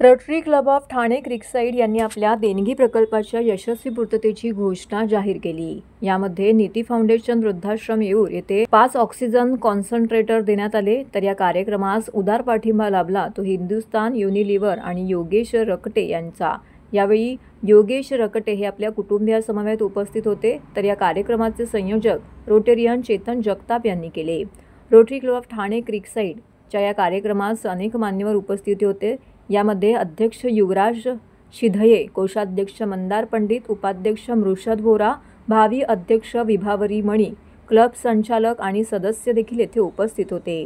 Rotary club of Thane क्रिकसाईड यांनी आपल्या देणगी प्रकल्पाच्या यशस्वी पूर्ततेची घोषणा जाहीर केली। यामध्ये नीती फाउंडेशन वृद्धाश्रम येऊर येथे 5 ऑक्सिजन कॉन्सन्ट्रेटर देण्यात आले। तर या कार्यक्रमास उदार पाठिंबा लाभला तो हिंदुस्तान युनिलिव्हर आणि योगेश रकटे यांचा। यावेळी योगेश रकटे हे आपल्या कुटुंबियासमवेत उपस्थित होते। तर या कार्यक्रमाचे संयोजक रोटेरियन चेतन जगताप यांनी केले। रोटरी क्लब ऑफ ठाणे क्रिकसाईडच्या या कार्यक्रमास अनेक मान्यवर उपस्थित होते। यामध्ये अध्यक्ष युवराज शिधये, कोषाध्यक्ष मंदार पंडित, उपाध्यक्ष मृषद बोरा, भावी अध्यक्ष विभावरी मणी, क्लब संचालक आणि सदस्य देखील येथे उपस्थित होते।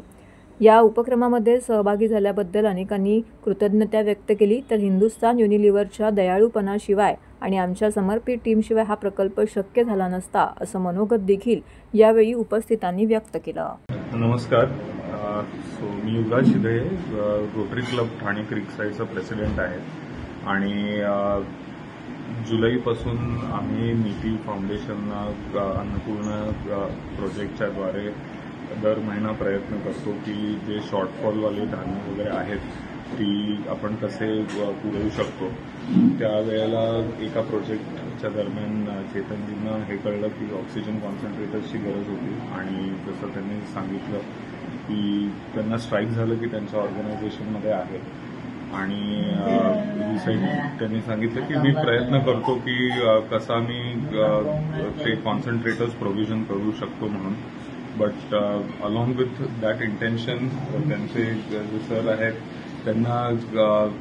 या उपक्रमामध्ये सहभागी झाल्याबद्दल अनेकांनी कृतज्ञता व्यक्त केली। तर हिंदुस्तान युनिलिव्हरच्या दयाळूपणाशिवाय आणि आमच्या समर्पित टीमशिवाय हा प्रकल्प शक्य झाला नसता असं मनोगत देखील यावेळी उपस्थितांनी व्यक्त केलं। नमस्कार, मी युवराज शिधये, रोटरी क्लब ठाणे क्रिकसाईडचा प्रेसिडेंट आहे आणि जुलैपासून आम्ही नीती फाउंडेशनना अन्नपूर्णा प्रोजेक्टच्या द्वारे दर महिना प्रयत्न करतो की जे शॉर्टफॉलवाले धान्य वगैरे आहेत ती आपण कसे पुरवू शकतो। त्यावेळेला एका प्रोजेक्टच्या दरम्यान चेतनजींना हे कळलं की ऑक्सिजन कॉन्सन्ट्रेटर्सची गरज होती आणि जसं त्यांनी सांगितलं की त्यांना स्ट्राईक झालं की त्यांच्या ऑर्गनायझेशनमध्ये आहे आणि त्यांनी सांगितलं की मी प्रयत्न करतो की कसा मी ते कॉन्सन्ट्रेटर्स प्रोव्हिजन करू शकतो म्हणून। But along with that intention त्यांचे जे सर आहेत त्यांना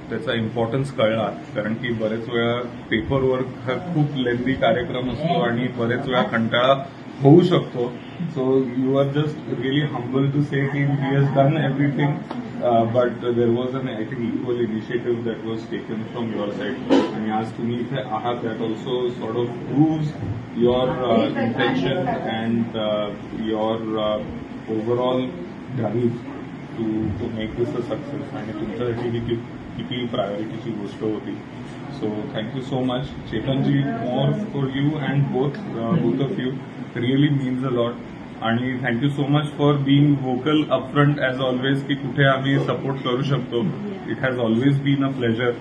त्याचा इम्पॉर्टन्स कळला, कारण की बरेच वेळा पेपर वर्क हा खूप लेंदी कार्यक्रम असतो आणि बरेच वेळा कंटाळा होऊ शकतो। So you are just really humble to say की he has done everything, but there was an I think equal initiative that was taken from your side आणि आज तुम्ही इथे आहात that also sort of proves your intention and your overall drive to make this a success आणि तुमच्यासाठी ही किती प्रायोरिटीची गोष्ट होती। So thank you so much Chetanji, more for you and both of you really means a lot आणि thank you so much for being vocal upfront as always की कुठे आम्ही सपोर्ट करू शकतो। It has always been a pleasure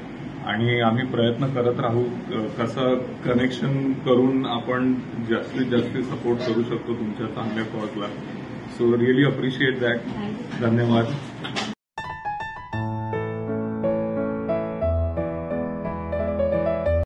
आणि आम्ही प्रयत्न करत राहू कसं कनेक्शन करून आपण जास्तीत जास्त सपोर्ट करू शकतो तुमच्या चांगल्या कॉजला। So really appreciate that. धन्यवाद।